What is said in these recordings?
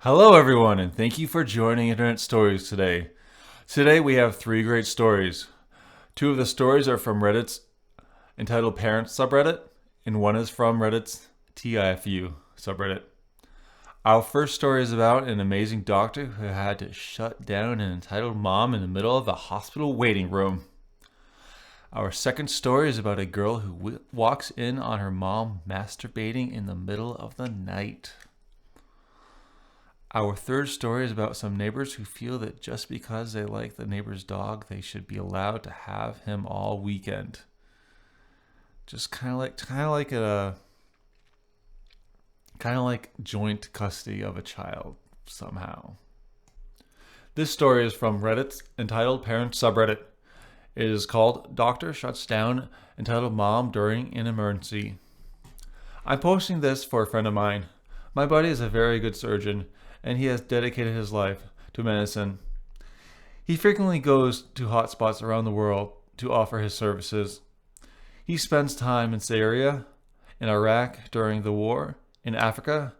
Hello, everyone, and thank you for joining Internet Stories today. Today we have three great stories. Two of the stories are from Reddit's entitled Parents subreddit, and one is from Reddit's tifu subreddit. Our first story is about an amazing doctor who had to shut down an entitled mom in the middle of the hospital waiting room. Our second story is about a girl who walks in on her mom masturbating in the middle of the night. Our third story is about some neighbors who feel that just because they like the neighbor's dog, they should be allowed to have him all weekend. Just kind of like joint custody of a child somehow. This story is from Reddit's entitled Parents subreddit. It is called Doctor Shuts Down Entitled Mom During an Emergency. I'm posting this for a friend of mine. My buddy is a very good surgeon, and he has dedicated his life to medicine. He frequently goes to hotspots around the world to offer his services. He spends time in Syria, in Iraq during the war, in Africa.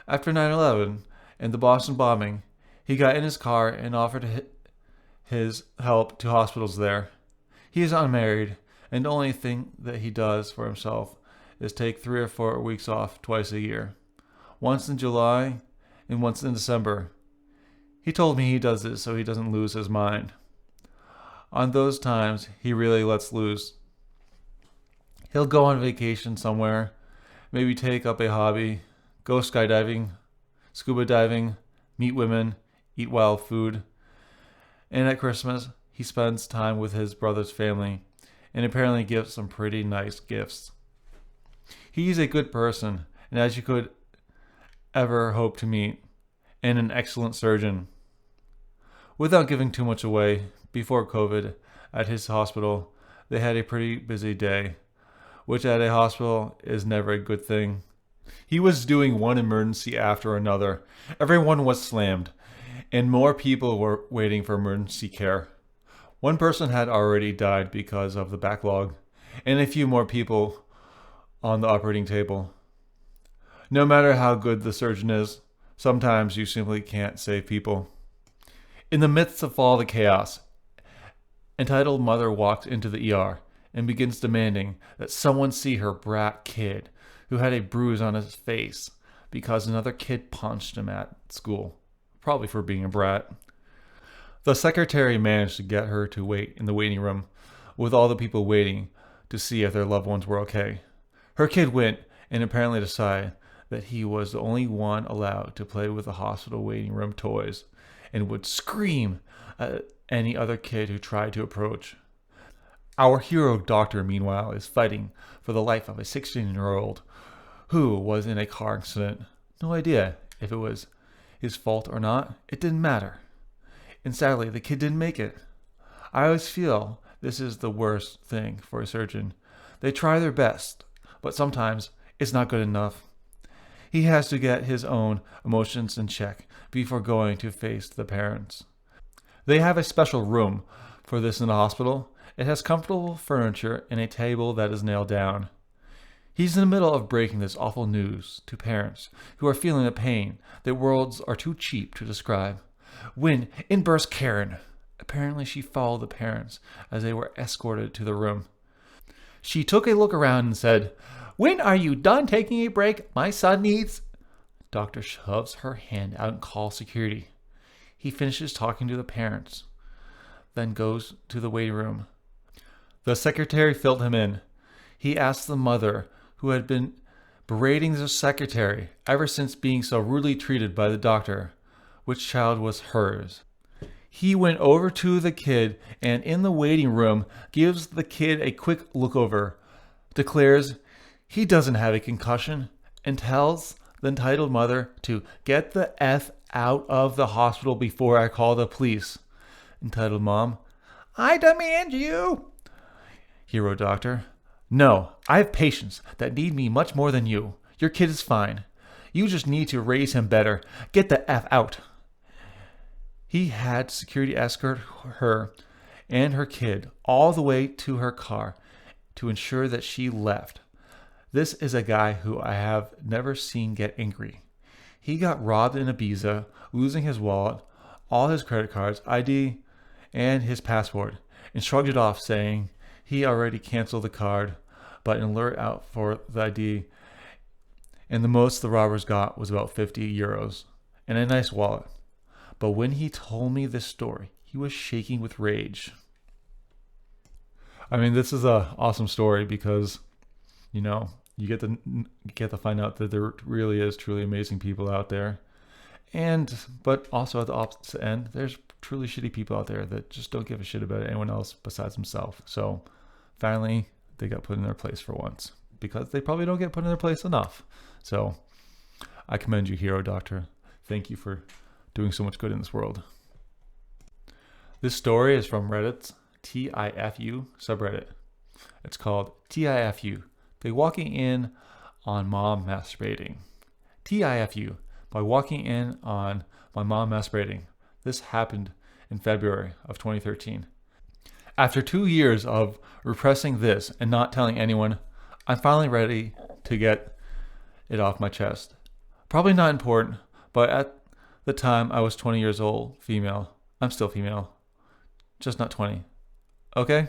After 9/11 and the Boston bombing, he got in his car and offered his help to hospitals there. He is unmarried, and the only thing that he does for himself is take 3 or 4 weeks off twice a year. Once in July and once in December. He told me he does this so he doesn't lose his mind. On those times, he really lets loose. He'll go on vacation somewhere, maybe take up a hobby, go skydiving, scuba diving, meet women, eat wild food. And at Christmas, he spends time with his brother's family and apparently gives some pretty nice gifts. He's a good person, and as you could ever hope to meet, and an excellent surgeon. Without giving too much away, before COVID, at his hospital, they had a pretty busy day, which at a hospital is never a good thing. He was doing one emergency after another. Everyone was slammed, and more people were waiting for emergency care. One person had already died because of the backlog, and a few more people on the operating table. No matter how good the surgeon is, sometimes you simply can't save people. In the midst of all the chaos, entitled mother walks into the ER and begins demanding that someone see her brat kid who had a bruise on his face because another kid punched him at school, probably for being a brat. The secretary managed to get her to wait in the waiting room with all the people waiting to see if their loved ones were okay. Her kid went and apparently decided that he was the only one allowed to play with the hospital waiting room toys and would scream at any other kid who tried to approach. Our hero doctor, meanwhile, is fighting for the life of a 16-year-old who was in a car accident. No idea if it was his fault or not. It didn't matter. And sadly, the kid didn't make it. I always feel this is the worst thing for a surgeon. They try their best, but sometimes it's not good enough. He has to get his own emotions in check before going to face the parents. They have a special room for this in the hospital. It has comfortable furniture and a table that is nailed down. He's in the middle of breaking this awful news to parents who are feeling the pain that words are too cheap to describe. When in burst Karen. Apparently she followed the parents as they were escorted to the room. She took a look around and said, "When are you done taking a break? My son needs..." Doctor shoves her hand out and calls security. He finishes talking to the parents, then goes to the waiting room. The secretary filled him in. He asked the mother, who had been berating the secretary ever since being so rudely treated by the doctor, which child was hers. He went over to the kid and in the waiting room gives the kid a quick look over, declares he doesn't have a concussion, and tells the entitled mother to get the F out of the hospital before I call the police. Entitled mom, "I demand you." Hero doctor, "No, I have patients that need me much more than you. Your kid is fine. You just need to raise him better. Get the F out." He had security escort her and her kid all the way to her car to ensure that she left. This is a guy who I have never seen get angry. He got robbed in Ibiza, losing his wallet, all his credit cards, ID, and his passport, and shrugged it off, saying he already canceled the card, but an alert out for the ID, and the most the robbers got was about 50 euros and a nice wallet. But when he told me this story, he was shaking with rage. I mean, this is a awesome story because, you get to find out that there really is truly amazing people out there. But also at the opposite end, there's truly shitty people out there that just don't give a shit about anyone else besides himself. So finally, they got put in their place for once because they probably don't get put in their place enough. So I commend you, Hero Doctor. Thank you for doing so much good in this world. This story is from Reddit's TIFU subreddit. It's called TIFU, by walking in on mom masturbating. TIFU, by walking in on my mom masturbating. This happened in February of 2013. After 2 years of repressing this and not telling anyone, I'm finally ready to get it off my chest. Probably not important, but at the time I was 20 years old, female. I'm still female, just not 20. Okay?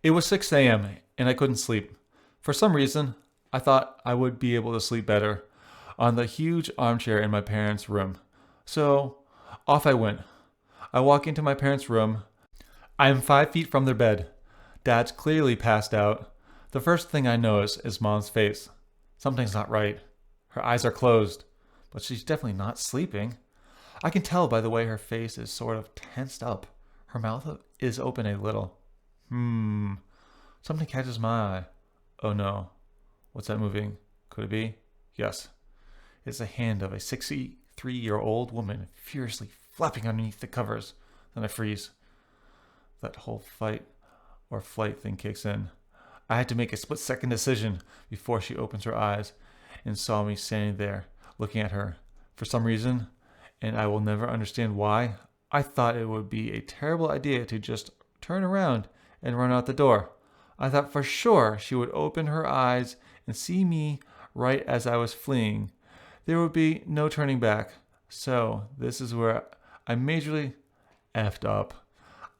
It was 6 a.m. and I couldn't sleep. For some reason, I thought I would be able to sleep better on the huge armchair in my parents' room. So off I went. I walk into my parents' room. I am 5 feet from their bed. Dad's clearly passed out. The first thing I notice is Mom's face. Something's not right. Her eyes are closed, but she's definitely not sleeping. I can tell by the way her face is sort of tensed up. Her mouth is open a little. Something catches my eye. Oh no. What's that moving? Could it be? Yes. It's the hand of a 63-year-old woman furiously flapping underneath the covers. Then I freeze. That whole fight or flight thing kicks in. I had to make a split-second decision before she opens her eyes and saw me standing there looking at her. For some reason, and I will never understand why, I thought it would be a terrible idea to just turn around and run out the door. I thought for sure she would open her eyes and see me right as I was fleeing. There would be no turning back. So this is where I majorly effed up.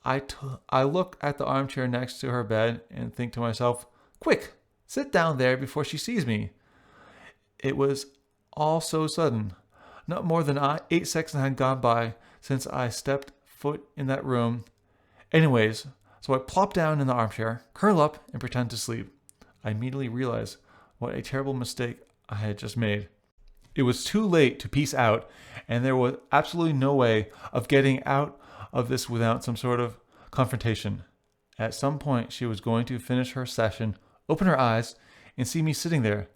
I look at the armchair next to her bed and think to myself, quick, sit down there before she sees me. It was all so sudden. Not more than 8 seconds had gone by since I stepped foot in that room. Anyways, so I plop down in the armchair, curl up, and pretend to sleep. I immediately realized what a terrible mistake I had just made. It was too late to peace out, and there was absolutely no way of getting out of this without some sort of confrontation. At some point, she was going to finish her session, open her eyes, and see me sitting there.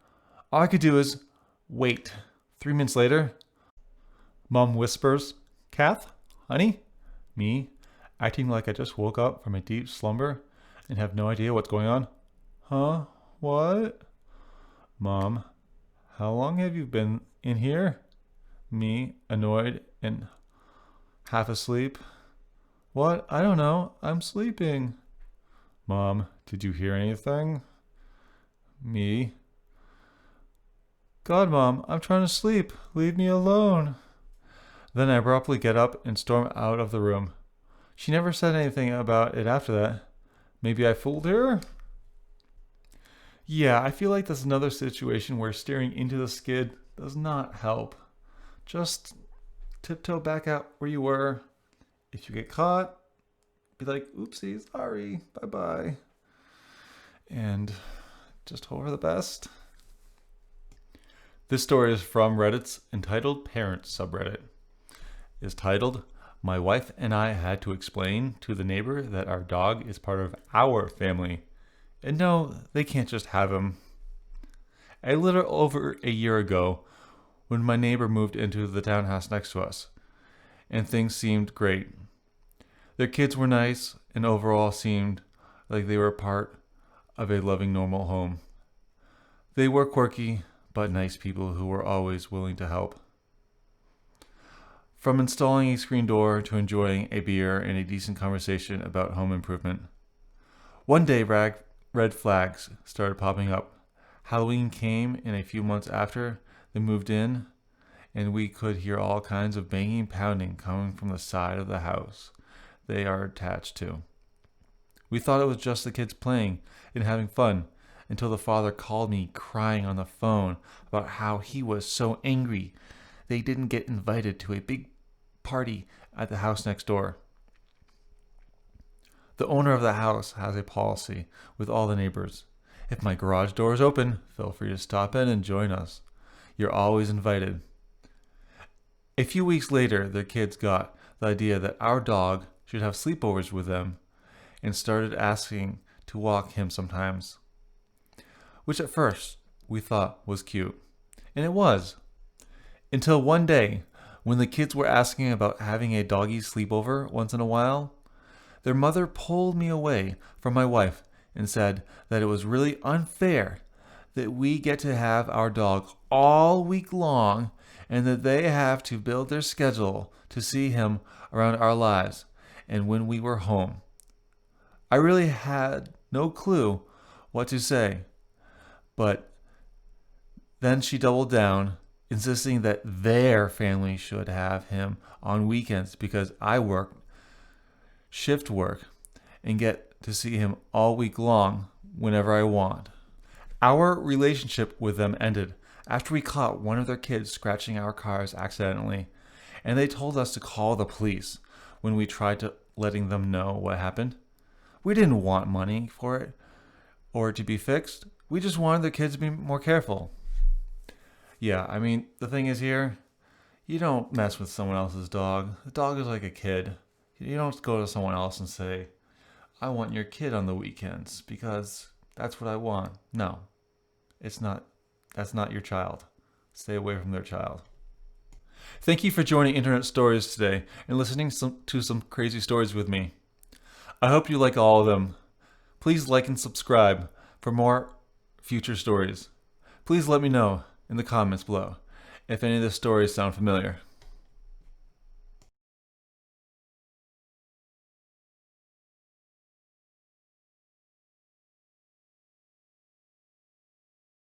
All I could do is wait. 3 minutes later, Mom whispers, Kath, honey? Me, acting like I just woke up from a deep slumber and have no idea what's going on. Huh? What? Mom, how long have you been in here? Me, annoyed and half asleep. What? I don't know. I'm sleeping. Mom, did you hear anything? Me. God, Mom, I'm trying to sleep. Leave me alone. Then I abruptly get up and storm out of the room. She never said anything about it after that. Maybe I fooled her? Yeah, I feel like that's another situation where staring into the skid does not help. Just tiptoe back out where you were. If you get caught, be like, oopsie, sorry, bye-bye. And just hope for the best. This story is from Reddit's Entitled Parents subreddit. It's titled, My Wife and I Had to Explain to the Neighbor that our dog is part of our family. And no, they can't just have him. A little over a year ago, when my neighbor moved into the townhouse next to us, and things seemed great. Their kids were nice, and overall seemed like they were part of a loving, normal home. They were quirky, but nice people who were always willing to help. From installing a screen door to enjoying a beer and a decent conversation about home improvement. One day, red flags started popping up. Halloween came, and a few months after they moved in, and we could hear all kinds of banging and pounding coming from the side of the house they are attached to. We thought it was just the kids playing and having fun until the father called me crying on the phone about how he was so angry they didn't get invited to a big party at the house next door. The owner of the house has a policy with all the neighbors. If my garage door is open, feel free to stop in and join us. You're always invited. A few weeks later, the kids got the idea that our dog should have sleepovers with them and started asking to walk him sometimes, which at first we thought was cute. And it was. Until one day, when the kids were asking about having a doggy sleepover once in a while, their mother pulled me away from my wife and said that it was really unfair that we get to have our dog all week long and that they have to build their schedule to see him around our lives and when we were home. I really had no clue what to say, but then she doubled down, insisting that their family should have him on weekends because I work shift work and get to see him all week long whenever I want. Our relationship with them ended after we caught one of their kids scratching our cars accidentally, and they told us to call the police when we tried to letting them know what happened. We didn't want money for it or it to be fixed. We just wanted the kids to be more careful. Yeah, I mean, the thing is here, you don't mess with someone else's dog. The dog is like a kid. You don't go to someone else and say, I want your kid on the weekends because that's what I want. No, it's not. That's not your child. Stay away from their child. Thank you for joining Internet Stories today and listening to some crazy stories with me. I hope you like all of them. Please like and subscribe for more future stories. Please let me know in the comments below if any of the stories sound familiar.